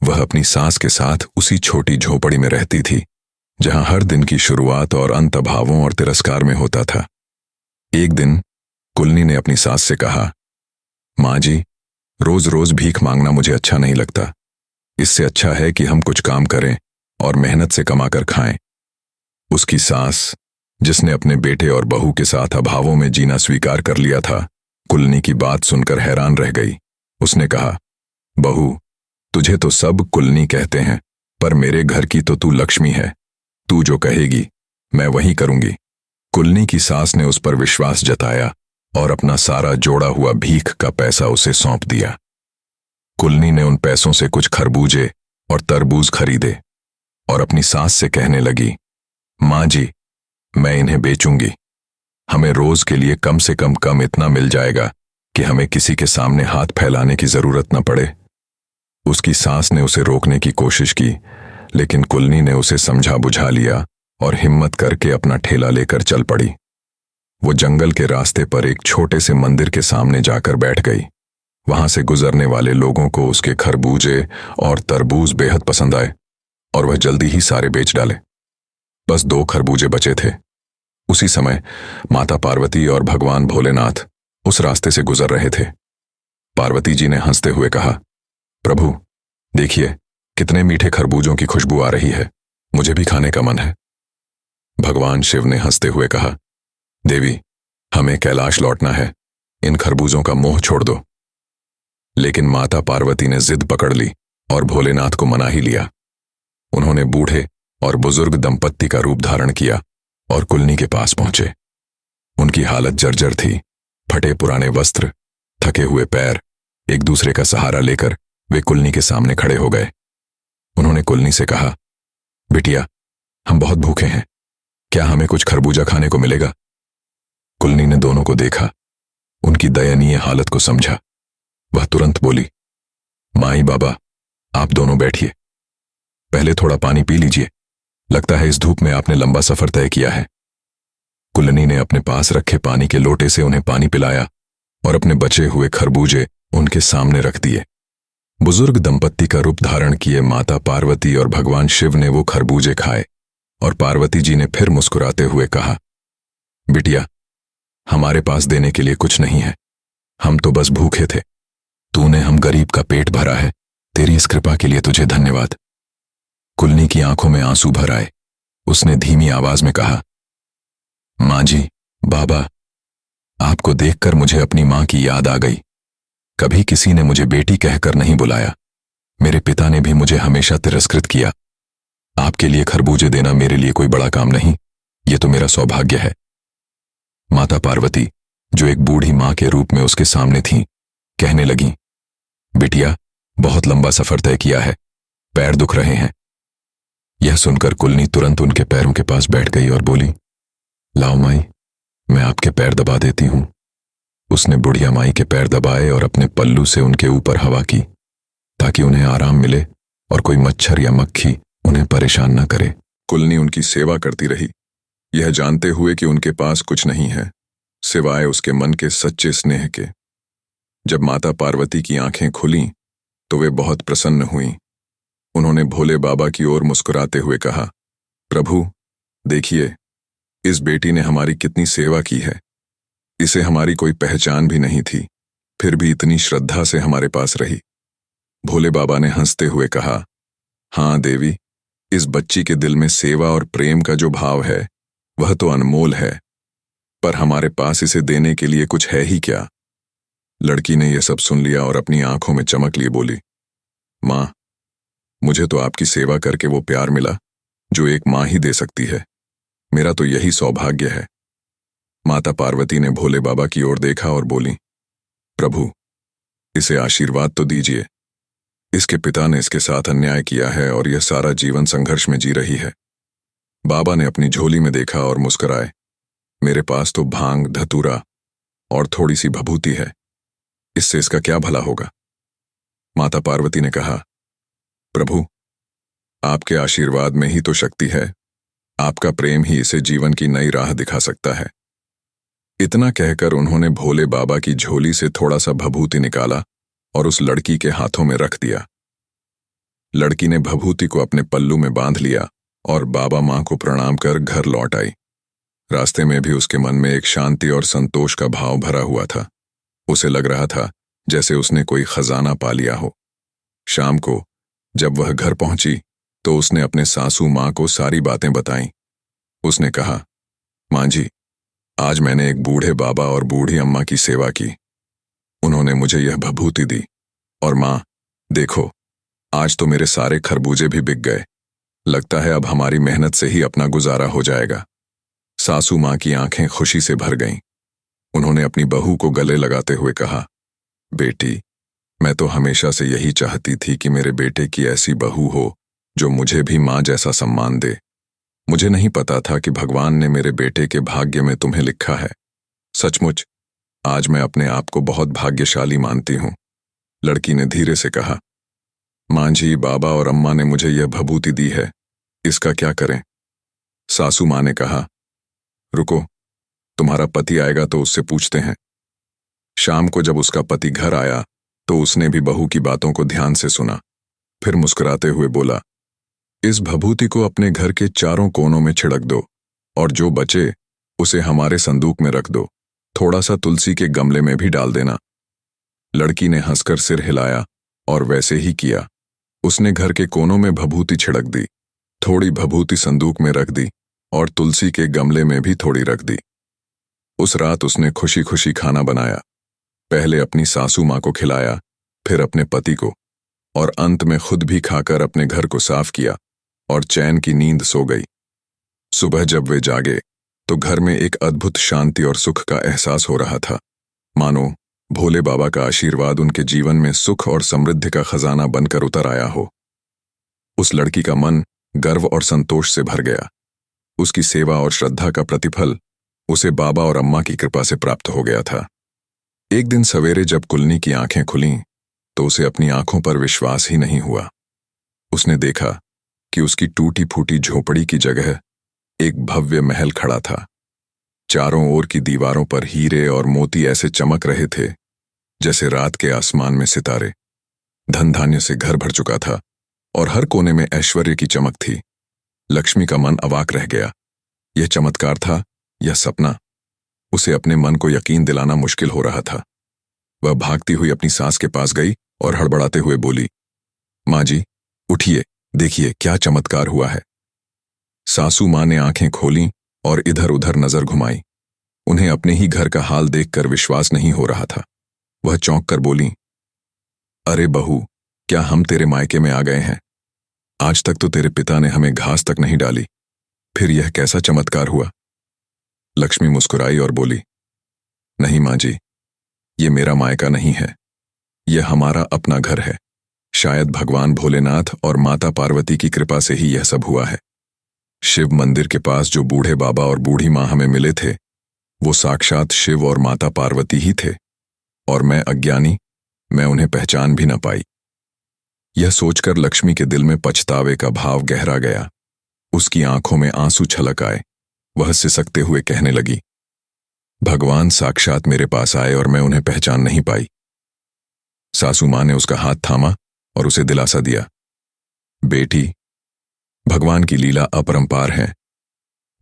वह अपनी सास के साथ उसी छोटी झोपड़ी में रहती थी, जहां हर दिन की शुरुआत और अंत अभावों और तिरस्कार में होता था। एक दिन कुलनी ने अपनी सास से कहा, माँ जी, रोज रोज भीख मांगना मुझे अच्छा नहीं लगता। इससे अच्छा है कि हम कुछ काम करें और मेहनत से कमाकर खाएं। उसकी सास, जिसने अपने बेटे और बहू के साथ अभावों में जीना स्वीकार कर लिया था, कुलनी की बात सुनकर हैरान रह गई। उसने कहा, बहू, तुझे तो सब कुलनी कहते हैं, पर मेरे घर की तो तू लक्ष्मी है। तू जो कहेगी मैं वही करूंगी। कुलनी की सास ने उस पर विश्वास जताया और अपना सारा जोड़ा हुआ भीख का पैसा उसे सौंप दिया। कुलनी ने उन पैसों से कुछ खरबूजे और तरबूज खरीदे और अपनी सास से कहने लगी, माँ जी, मैं इन्हें बेचूंगी। हमें रोज के लिए कम से कम इतना मिल जाएगा कि हमें किसी के सामने हाथ फैलाने की जरूरत न पड़े। उसकी सास ने उसे रोकने की कोशिश की, लेकिन कुलनी ने उसे समझा बुझा लिया और हिम्मत करके अपना ठेला लेकर चल पड़ी। वो जंगल के रास्ते पर एक छोटे से मंदिर के सामने जाकर बैठ गई। वहां से गुजरने वाले लोगों को उसके खरबूजे और तरबूज बेहद पसंद आए और वह जल्दी ही सारे बेच डाले। बस 2 खरबूजे बचे थे। उसी समय माता पार्वती और भगवान भोलेनाथ उस रास्ते से गुजर रहे थे। पार्वती जी ने हंसते हुए कहा, प्रभु, देखिए कितने मीठे खरबूजों की खुशबू आ रही है, मुझे भी खाने का मन है। भगवान शिव ने हंसते हुए कहा, देवी, हमें कैलाश लौटना है, इन खरबूजों का मोह छोड़ दो। लेकिन माता पार्वती ने जिद पकड़ ली और भोलेनाथ को मना ही लिया। उन्होंने बूढ़े और बुजुर्ग दंपत्ति का रूप धारण किया और कुलनी के पास पहुंचे। उनकी हालत जर्जर थी। फटे पुराने वस्त्र, थके हुए पैर, एक दूसरे का सहारा लेकर वे कुलनी के सामने खड़े हो गए। उन्होंने कुलनी से कहा, बिटिया, हम बहुत भूखे हैं, क्या हमें कुछ खरबूजा खाने को मिलेगा? कुलनी ने दोनों को देखा, उनकी दयनीय हालत को समझा। वह तुरंत बोली, माई बाबा, आप दोनों बैठिए, पहले थोड़ा पानी पी लीजिए। लगता है इस धूप में आपने लंबा सफर तय किया है। कुलनी ने अपने पास रखे पानी के लोटे से उन्हें पानी पिलाया और अपने बचे हुए खरबूजे उनके सामने रख दिए। बुजुर्ग दंपत्ति का रूप धारण किए माता पार्वती और भगवान शिव ने वो खरबूजे खाए और पार्वती जी ने फिर मुस्कुराते हुए कहा, बिटिया, हमारे पास देने के लिए कुछ नहीं है, हम तो बस भूखे थे। तूने हम गरीब का पेट भरा है, तेरी इस कृपा के लिए तुझे धन्यवाद। कुलनी की आंखों में आंसू भर आए। उसने धीमी आवाज में कहा, माँ जी, बाबा, आपको देखकर मुझे अपनी माँ की याद आ गई। कभी किसी ने मुझे बेटी कहकर नहीं बुलाया। मेरे पिता ने भी मुझे हमेशा तिरस्कृत किया। आपके लिए खरबूजे देना मेरे लिए कोई बड़ा काम नहीं, ये तो मेरा सौभाग्य है। माता पार्वती, जो एक बूढ़ी माँ के रूप में उसके सामने थीं, कहने लगीं, बिटिया, बहुत लंबा सफर तय किया है, पैर दुख रहे हैं। यह सुनकर कुलनी तुरंत उनके पैरों के पास बैठ गई और बोली, लाओ माई, मैं आपके पैर दबा देती हूं। उसने बुढ़िया माई के पैर दबाए और अपने पल्लू से उनके ऊपर हवा की ताकि उन्हें आराम मिले और कोई मच्छर या मक्खी उन्हें परेशान न करे। कुलनी उनकी सेवा करती रही, यह जानते हुए कि उनके पास कुछ नहीं है सिवाय उसके मन के सच्चे स्नेह के। जब माता पार्वती की आंखें खुलीं तो वे बहुत प्रसन्न हुईं। उन्होंने भोले बाबा की ओर मुस्कुराते हुए कहा, प्रभु देखिए, इस बेटी ने हमारी कितनी सेवा की है। इसे हमारी कोई पहचान भी नहीं थी, फिर भी इतनी श्रद्धा से हमारे पास रही। भोले बाबा ने हंसते हुए कहा, हाँ देवी, इस बच्ची के दिल में सेवा और प्रेम का जो भाव है वह तो अनमोल है, पर हमारे पास इसे देने के लिए कुछ है ही क्या। लड़की ने यह सब सुन लिया और अपनी आंखों में चमक लिए बोली, माँ, मुझे तो आपकी सेवा करके वो प्यार मिला जो एक माँ ही दे सकती है। मेरा तो यही सौभाग्य है। माता पार्वती ने भोले बाबा की ओर देखा और बोली, प्रभु इसे आशीर्वाद तो दीजिए। इसके पिता ने इसके साथ अन्याय किया है और यह सारा जीवन संघर्ष में जी रही है। बाबा ने अपनी झोली में देखा और मुस्कुराए, मेरे पास तो भांग, धतूरा और थोड़ी सी भभूति है, इससे इसका क्या भला होगा। माता पार्वती ने कहा, प्रभु आपके आशीर्वाद में ही तो शक्ति है, आपका प्रेम ही इसे जीवन की नई राह दिखा सकता है। इतना कहकर उन्होंने भोले बाबा की झोली से थोड़ा सा भभूति निकाला और उस लड़की के हाथों में रख दिया। लड़की ने भभूति को अपने पल्लू में बांध लिया और बाबा मां को प्रणाम कर घर लौट आई। रास्ते में भी उसके मन में एक शांति और संतोष का भाव भरा हुआ था। उसे लग रहा था जैसे उसने कोई खजाना पा लिया हो। शाम को जब वह घर पहुंची तो उसने अपने सासू मां को सारी बातें बताईं। उसने कहा, मां जी, आज मैंने एक बूढ़े बाबा और बूढ़ी अम्मा की सेवा की। उन्होंने मुझे यह भभूति दी और मां देखो, आज तो मेरे सारे खरबूजे भी बिक गए। लगता है अब हमारी मेहनत से ही अपना गुजारा हो जाएगा। सासू मां की आंखें खुशी से भर गईं। उन्होंने अपनी बहू को गले लगाते हुए कहा, बेटी, मैं तो हमेशा से यही चाहती थी कि मेरे बेटे की ऐसी बहू हो जो मुझे भी मां जैसा सम्मान दे। मुझे नहीं पता था कि भगवान ने मेरे बेटे के भाग्य में तुम्हें लिखा है। सचमुच आज मैं अपने आप को बहुत भाग्यशाली मानती हूं। लड़की ने धीरे से कहा, मां जी, बाबा और अम्मा ने मुझे यह भभूति दी है, इसका क्या करें। सासू मां ने कहा, रुको, तुम्हारा पति आएगा तो उससे पूछते हैं। शाम को जब उसका पति घर आया तो उसने भी बहू की बातों को ध्यान से सुना, फिर मुस्कुराते हुए बोला, इस भभूति को अपने घर के चारों कोनों में छिड़क दो और जो बचे उसे हमारे संदूक में रख दो। थोड़ा सा तुलसी के गमले में भी डाल देना। लड़की ने हंसकर सिर हिलाया और वैसे ही किया। उसने घर के कोनों में भभूति छिड़क दी, थोड़ी भभूति संदूक में रख दी और तुलसी के गमले में भी थोड़ी रख दी। उस रात उसने खुशी खुशी खाना बनाया। पहले अपनी सासू मां को खिलाया, फिर अपने पति को, और अंत में खुद भी खाकर अपने घर को साफ किया और चैन की नींद सो गई। सुबह जब वे जागे तो घर में एक अद्भुत शांति और सुख का एहसास हो रहा था, मानो भोले बाबा का आशीर्वाद उनके जीवन में सुख और समृद्धि का खजाना बनकर उतर आया हो। उस लड़की का मन गर्व और संतोष से भर गया। उसकी सेवा और श्रद्धा का प्रतिफल उसे बाबा और अम्मा की कृपा से प्राप्त हो गया था। एक दिन सवेरे जब कुलनी की आंखें खुलीं तो उसे अपनी आंखों पर विश्वास ही नहीं हुआ। उसने देखा कि उसकी टूटी फूटी झोपड़ी की जगह एक भव्य महल खड़ा था। चारों ओर की दीवारों पर हीरे और मोती ऐसे चमक रहे थे जैसे रात के आसमान में सितारे। धन धान्य से घर भर चुका था और हर कोने में ऐश्वर्य की चमक थी। लक्ष्मी का मन अवाक रह गया। यह चमत्कार था या सपना? उसे अपने मन को यकीन दिलाना मुश्किल हो रहा था। वह भागती हुई अपनी सास के पास गई और हड़बड़ाते हुए बोली, मां जी, उठिए, देखिए क्या चमत्कार हुआ है। सासू मां ने आंखें खोलीं और इधर उधर नजर घुमाई। उन्हें अपने ही घर का हाल देखकर विश्वास नहीं हो रहा था। वह चौंक कर बोली, अरे बहू, क्या हम तेरे मायके में आ गए हैं? आज तक तो तेरे पिता ने हमें घास तक नहीं डाली, फिर यह कैसा चमत्कार हुआ? लक्ष्मी मुस्कुराई और बोली, नहीं मां जी, ये मेरा मायका नहीं है, यह हमारा अपना घर है। शायद भगवान भोलेनाथ और माता पार्वती की कृपा से ही यह सब हुआ है। शिव मंदिर के पास जो बूढ़े बाबा और बूढ़ी मां हमें मिले थे, वो साक्षात शिव और माता पार्वती ही थे, और मैं अज्ञानी, मैं उन्हें पहचान भी न पाई। यह सोचकर लक्ष्मी के दिल में पछतावे का भाव गहरा गया। उसकी आंखों में आंसू छलक आए। वह सिसकते हुए कहने लगी, भगवान साक्षात मेरे पास आए और मैं उन्हें पहचान नहीं पाई। सासू मां ने उसका हाथ थामा और उसे दिलासा दिया, बेटी, भगवान की लीला अपरंपार है।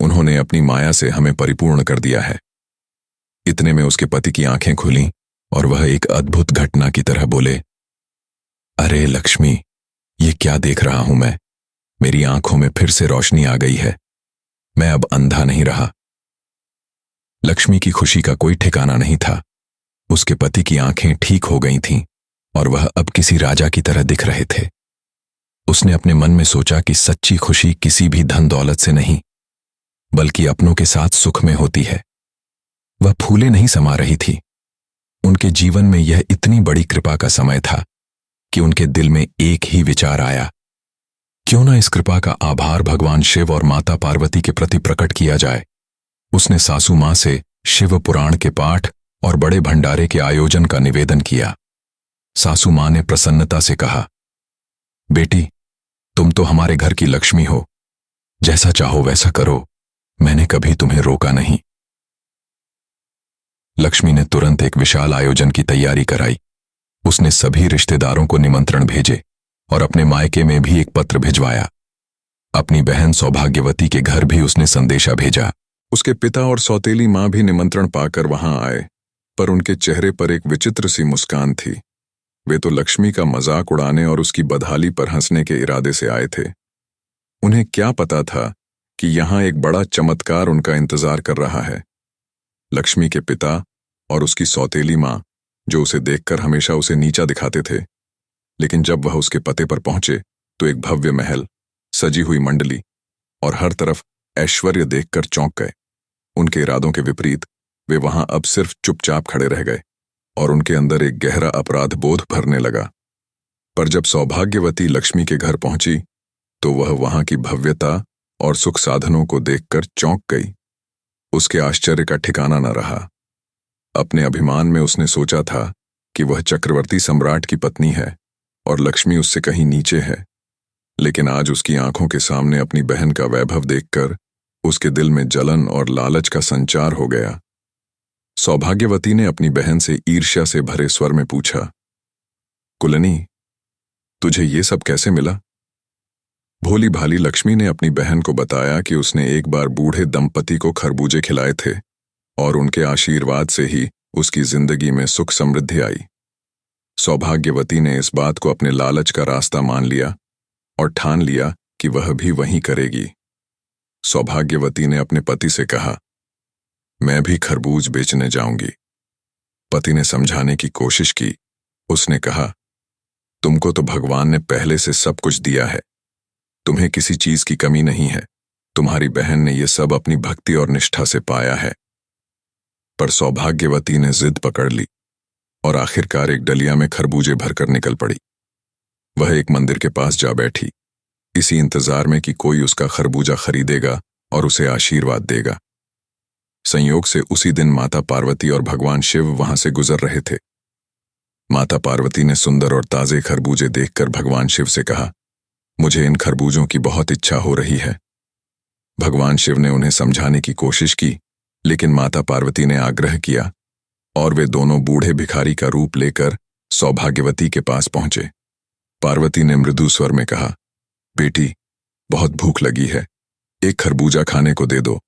उन्होंने अपनी माया से हमें परिपूर्ण कर दिया है। इतने में उसके पति की आंखें खुलीं और वह एक अद्भुत घटना की तरह बोले, अरे लक्ष्मी, ये क्या देख रहा हूं मैं? मेरी आंखों में फिर से रोशनी आ गई है। मैं अब अंधा नहीं रहा। लक्ष्मी की खुशी का कोई ठिकाना नहीं था। उसके पति की आंखें ठीक हो गई थीं और वह अब किसी राजा की तरह दिख रहे थे। उसने अपने मन में सोचा कि सच्ची खुशी किसी भी धन दौलत से नहीं, बल्कि अपनों के साथ सुख में होती है। वह फूले नहीं समा रही थी। उनके जीवन में यह इतनी बड़ी कृपा का समय था कि उनके दिल में एक ही विचार आया, क्यों ना इस कृपा का आभार भगवान शिव और माता पार्वती के प्रति प्रकट किया जाए। उसने सासू मां से शिव पुराण के पाठ और बड़े भंडारे के आयोजन का निवेदन किया। सासू मां ने प्रसन्नता से कहा, बेटी, तुम तो हमारे घर की लक्ष्मी हो। जैसा चाहो वैसा करो, मैंने कभी तुम्हें रोका नहीं। लक्ष्मी ने तुरंत एक विशाल आयोजन की तैयारी कराई। उसने सभी रिश्तेदारों को निमंत्रण भेजे और अपने मायके में भी एक पत्र भिजवाया। अपनी बहन सौभाग्यवती के घर भी उसने संदेशा भेजा। उसके पिता और सौतेली मां भी निमंत्रण पाकर वहां आए, पर उनके चेहरे पर एक विचित्र सी मुस्कान थी। वे तो लक्ष्मी का मजाक उड़ाने और उसकी बदहाली पर हंसने के इरादे से आए थे। उन्हें क्या पता था कि यहां एक बड़ा चमत्कार उनका इंतजार कर रहा है। लक्ष्मी के पिता और उसकी सौतेली मां, जो उसे देखकर हमेशा उसे नीचा दिखाते थे, लेकिन जब वह उसके पते पर पहुंचे तो एक भव्य महल, सजी हुई मंडली और हर तरफ ऐश्वर्य देखकर चौंक गए। उनके इरादों के विपरीत वे वहां अब सिर्फ चुपचाप खड़े रह गए और उनके अंदर एक गहरा अपराध बोध भरने लगा। पर जब सौभाग्यवती लक्ष्मी के घर पहुंची तो वह वहां की भव्यता और सुख साधनों को देखकर चौंक गई। उसके आश्चर्य का ठिकाना न रहा। अपने अभिमान में उसने सोचा था कि वह चक्रवर्ती सम्राट की पत्नी है और लक्ष्मी उससे कहीं नीचे है, लेकिन आज उसकी आंखों के सामने अपनी बहन का वैभव देखकर उसके दिल में जलन और लालच का संचार हो गया। सौभाग्यवती ने अपनी बहन से ईर्ष्या से भरे स्वर में पूछा, कुलनी, तुझे ये सब कैसे मिला? भोली भाली लक्ष्मी ने अपनी बहन को बताया कि उसने एक बार बूढ़े दंपति को खरबूजे खिलाए थे और उनके आशीर्वाद से ही उसकी जिंदगी में सुख समृद्धि आई। सौभाग्यवती ने इस बात को अपने लालच का रास्ता मान लिया और ठान लिया कि वह भी वही करेगी। सौभाग्यवती ने अपने पति से कहा, मैं भी खरबूज बेचने जाऊंगी। पति ने समझाने की कोशिश की। उसने कहा, तुमको तो भगवान ने पहले से सब कुछ दिया है, तुम्हें किसी चीज की कमी नहीं है। तुम्हारी बहन ने यह सब अपनी भक्ति और निष्ठा से पाया है। पर सौभाग्यवती ने जिद पकड़ ली और आखिरकार एक डलिया में खरबूजे भरकर निकल पड़ी। वह एक मंदिर के पास जा बैठी, इसी इंतजार में कि कोई उसका खरबूजा खरीदेगा और उसे आशीर्वाद देगा। संयोग से उसी दिन माता पार्वती और भगवान शिव वहां से गुजर रहे थे। माता पार्वती ने सुंदर और ताजे खरबूजे देखकर भगवान शिव से कहा, मुझे इन खरबूजों की बहुत इच्छा हो रही है। भगवान शिव ने उन्हें समझाने की कोशिश की, लेकिन माता पार्वती ने आग्रह किया और वे दोनों बूढ़े भिखारी का रूप लेकर सौभाग्यवती के पास पहुंचे। पार्वती ने मृदु स्वर में कहा, बेटी, बहुत भूख लगी है, एक खरबूजा खाने को दे दो।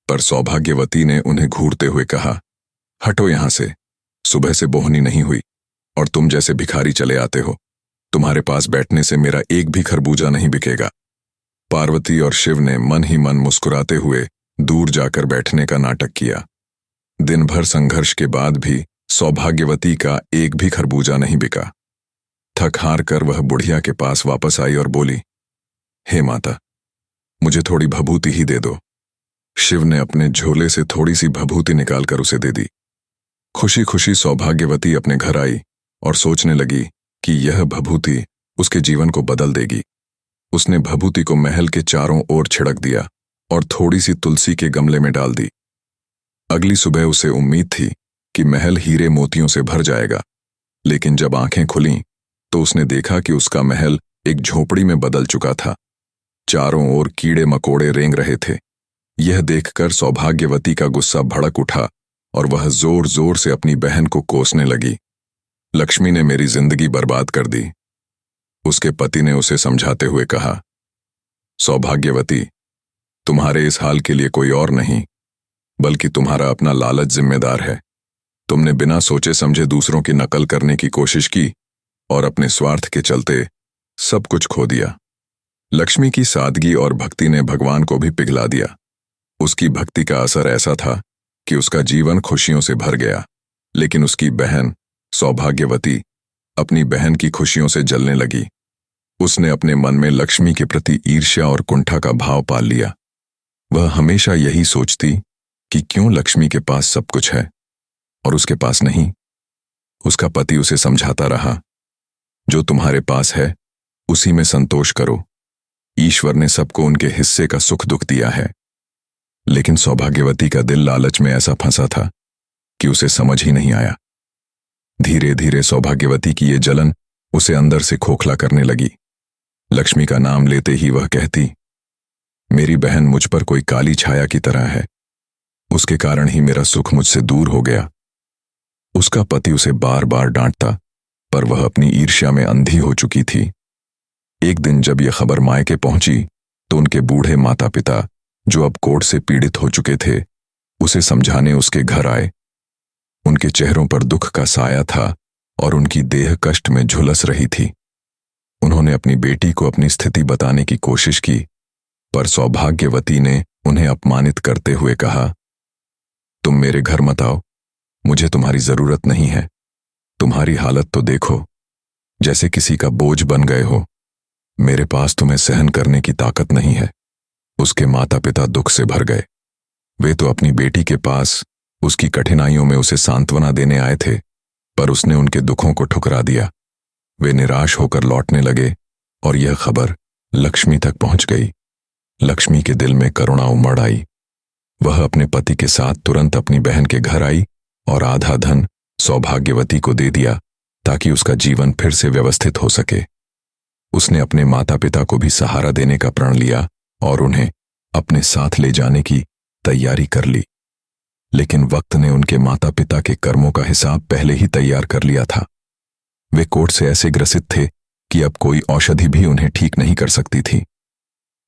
पर सौभाग्यवती ने उन्हें घूरते हुए कहा, हटो यहां से, सुबह से बोहनी नहीं हुई और तुम जैसे भिखारी चले आते हो। तुम्हारे पास बैठने से मेरा एक भी खरबूजा नहीं बिकेगा। पार्वती और शिव ने मन ही मन मुस्कुराते हुए दूर जाकर बैठने का नाटक किया। दिन भर संघर्ष के बाद भी सौभाग्यवती का एक भी खरबूजा नहीं बिका। थक हार कर वह बुढ़िया के पास वापस आई और बोली, हे माता, मुझे थोड़ी भभूति ही दे दो। शिव ने अपने झोले से थोड़ी सी भभूति निकालकर उसे दे दी। खुशी खुशी सौभाग्यवती अपने घर आई और सोचने लगी कि यह भभूति उसके जीवन को बदल देगी। उसने भभूति को महल के चारों ओर छिड़क दिया और थोड़ी सी तुलसी के गमले में डाल दी। अगली सुबह उसे उम्मीद थी कि महल हीरे मोतियों से भर जाएगा, लेकिन जब आंखें खुलीं तो उसने देखा कि उसका महल एक झोपड़ी में बदल चुका था। चारों ओर कीड़े मकोड़े रेंग रहे थे। यह देखकर सौभाग्यवती का गुस्सा भड़क उठा और वह जोर जोर से अपनी बहन को कोसने लगी। लक्ष्मी ने मेरी जिंदगी बर्बाद कर दी। उसके पति ने उसे समझाते हुए कहा, सौभाग्यवती, तुम्हारे इस हाल के लिए कोई और नहीं बल्कि तुम्हारा अपना लालच जिम्मेदार है। तुमने बिना सोचे समझे दूसरों की नकल करने की कोशिश की और अपने स्वार्थ के चलते सब कुछ खो दिया। लक्ष्मी की सादगी और भक्ति ने भगवान को भी पिघला दिया। उसकी भक्ति का असर ऐसा था कि उसका जीवन खुशियों से भर गया, लेकिन उसकी बहन सौभाग्यवती अपनी बहन की खुशियों से जलने लगी। उसने अपने मन में लक्ष्मी के प्रति ईर्ष्या और कुंठा का भाव पाल लिया। वह हमेशा यही सोचती कि क्यों लक्ष्मी के पास सब कुछ है और उसके पास नहीं। उसका पति उसे समझाता रहा, जो तुम्हारे पास है उसी में संतोष करो। ईश्वर ने सबको उनके हिस्से का सुख दुख दिया है। लेकिन सौभाग्यवती का दिल लालच में ऐसा फंसा था कि उसे समझ ही नहीं आया। धीरे धीरे सौभाग्यवती की ये जलन उसे अंदर से खोखला करने लगी। लक्ष्मी का नाम लेते ही वह कहती, मेरी बहन मुझ पर कोई काली छाया की तरह है। उसके कारण ही मेरा सुख मुझसे दूर हो गया। उसका पति उसे बार बार डांटता, पर वह अपनी ईर्ष्या में अंधी हो चुकी थी। एक दिन जब यह खबर मायके पहुंची तो उनके बूढ़े माता पिता, जो अब कोढ़ से पीड़ित हो चुके थे, उसे समझाने उसके घर आए। उनके चेहरों पर दुख का साया था और उनकी देह कष्ट में झुलस रही थी। उन्होंने अपनी बेटी को अपनी स्थिति बताने की कोशिश की, पर सौभाग्यवती ने उन्हें अपमानित करते हुए कहा, तुम मेरे घर मत आओ, मुझे तुम्हारी जरूरत नहीं है। तुम्हारी हालत तो देखो, जैसे किसी का बोझ बन गए हो। मेरे पास तुम्हें सहन करने की ताकत नहीं है। उसके माता पिता दुख से भर गए। वे तो अपनी बेटी के पास उसकी कठिनाइयों में उसे सांत्वना देने आए थे, पर उसने उनके दुखों को ठुकरा दिया। वे निराश होकर लौटने लगे और यह खबर लक्ष्मी तक पहुंच गई। लक्ष्मी के दिल में करुणा उमड़ आई। वह अपने पति के साथ तुरंत अपनी बहन के घर आई और आधा धन सौभाग्यवती को दे दिया ताकि उसका जीवन फिर से व्यवस्थित हो सके। उसने अपने माता पिता को भी सहारा देने का प्रण लिया और उन्हें अपने साथ ले जाने की तैयारी कर ली। लेकिन वक्त ने उनके माता पिता के कर्मों का हिसाब पहले ही तैयार कर लिया था। वे कोढ़ से ऐसे ग्रसित थे कि अब कोई औषधि भी उन्हें ठीक नहीं कर सकती थी।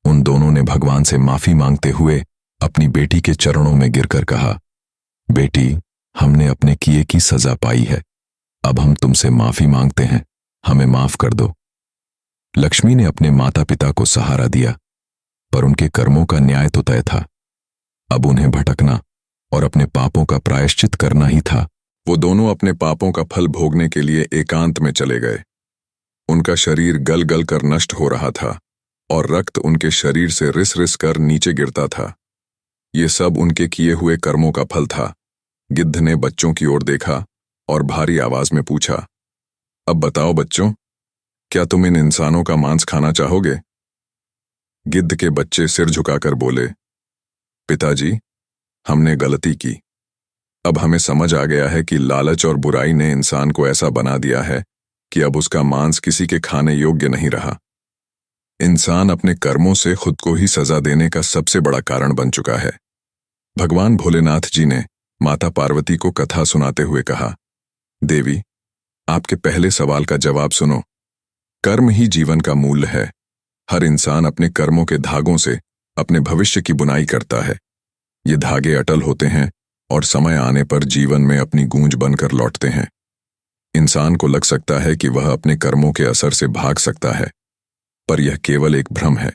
उन दोनों ने भगवान से माफी मांगते हुए अपनी बेटी के चरणों में गिरकर कहा, बेटी, हमने अपने किए की सजा पाई है। अब हम तुमसे माफी मांगते हैं, हमें माफ कर दो। लक्ष्मी ने अपने माता पिता को सहारा दिया, पर उनके कर्मों का न्याय तो तय था। अब उन्हें भटकना और अपने पापों का प्रायश्चित करना ही था। वो दोनों अपने पापों का फल भोगने के लिए एकांत में चले गए। उनका शरीर गल गल कर नष्ट हो रहा था और रक्त उनके शरीर से रिस रिस कर नीचे गिरता था। ये सब उनके किए हुए कर्मों का फल था। गिद्ध ने बच्चों की ओर देखा और भारी आवाज में पूछा, अब बताओ बच्चों, क्या तुम इन इंसानों का मांस खाना चाहोगे? गिद्ध के बच्चे सिर झुकाकर बोले, पिताजी, हमने गलती की। अब हमें समझ आ गया है कि लालच और बुराई ने इंसान को ऐसा बना दिया है कि अब उसका मांस किसी के खाने योग्य नहीं रहा। इंसान अपने कर्मों से खुद को ही सजा देने का सबसे बड़ा कारण बन चुका है। भगवान भोलेनाथ जी ने माता पार्वती को कथा सुनाते हुए कहा, देवी, आपके पहले सवाल का जवाब सुनो। कर्म ही जीवन का मूल्य है। हर इंसान अपने कर्मों के धागों से अपने भविष्य की बुनाई करता है। ये धागे अटल होते हैं और समय आने पर जीवन में अपनी गूंज बनकर लौटते हैं। इंसान को लग सकता है कि वह अपने कर्मों के असर से भाग सकता है, पर यह केवल एक भ्रम है।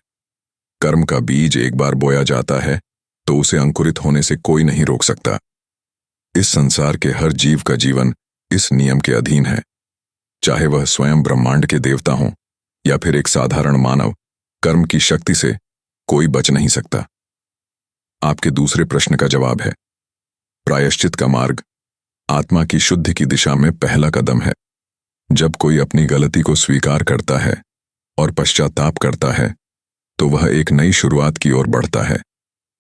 कर्म का बीज एक बार बोया जाता है तो उसे अंकुरित होने से कोई नहीं रोक सकता। इस संसार के हर जीव का जीवन इस नियम के अधीन है। चाहे वह स्वयं ब्रह्मांड के देवता हों या फिर एक साधारण मानव, कर्म की शक्ति से कोई बच नहीं सकता। आपके दूसरे प्रश्न का जवाब है, प्रायश्चित का मार्ग आत्मा की शुद्धि की दिशा में पहला कदम है। जब कोई अपनी गलती को स्वीकार करता है और पश्चाताप करता है तो वह एक नई शुरुआत की ओर बढ़ता है।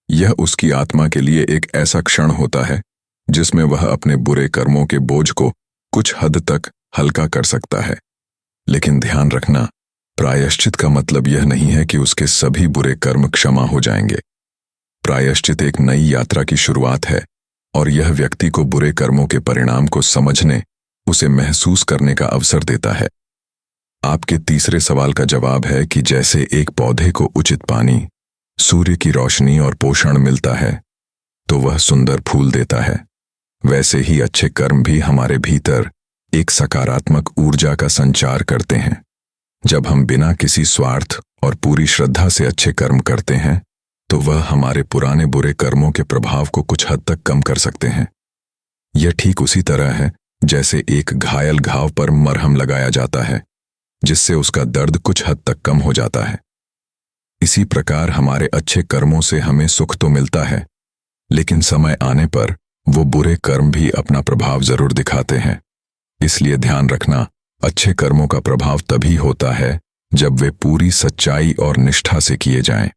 यह उसकी आत्मा के लिए एक ऐसा क्षण होता है जिसमें वह अपने बुरे कर्मों के बोझ को कुछ हद तक हल्का कर सकता है। लेकिन ध्यान रखना, प्रायश्चित का मतलब यह नहीं है कि उसके सभी बुरे कर्म क्षमा हो जाएंगे। प्रायश्चित एक नई यात्रा की शुरुआत है और यह व्यक्ति को बुरे कर्मों के परिणाम को समझने, उसे महसूस करने का अवसर देता है। आपके तीसरे सवाल का जवाब है कि जैसे एक पौधे को उचित पानी, सूर्य की रोशनी और पोषण मिलता है तो वह सुंदर फूल देता है, वैसे ही अच्छे कर्म भी हमारे भीतर एक सकारात्मक ऊर्जा का संचार करते हैं। जब हम बिना किसी स्वार्थ और पूरी श्रद्धा से अच्छे कर्म करते हैं तो वह हमारे पुराने बुरे कर्मों के प्रभाव को कुछ हद तक कम कर सकते हैं। यह ठीक उसी तरह है जैसे एक घायल घाव पर मरहम लगाया जाता है, जिससे उसका दर्द कुछ हद तक कम हो जाता है। इसी प्रकार हमारे अच्छे कर्मों से हमें सुख तो मिलता है, लेकिन समय आने पर वो बुरे कर्म भी अपना प्रभाव जरूर दिखाते हैं। इसलिए ध्यान रखना, अच्छे कर्मों का प्रभाव तभी होता है जब वे पूरी सच्चाई और निष्ठा से किए जाएं।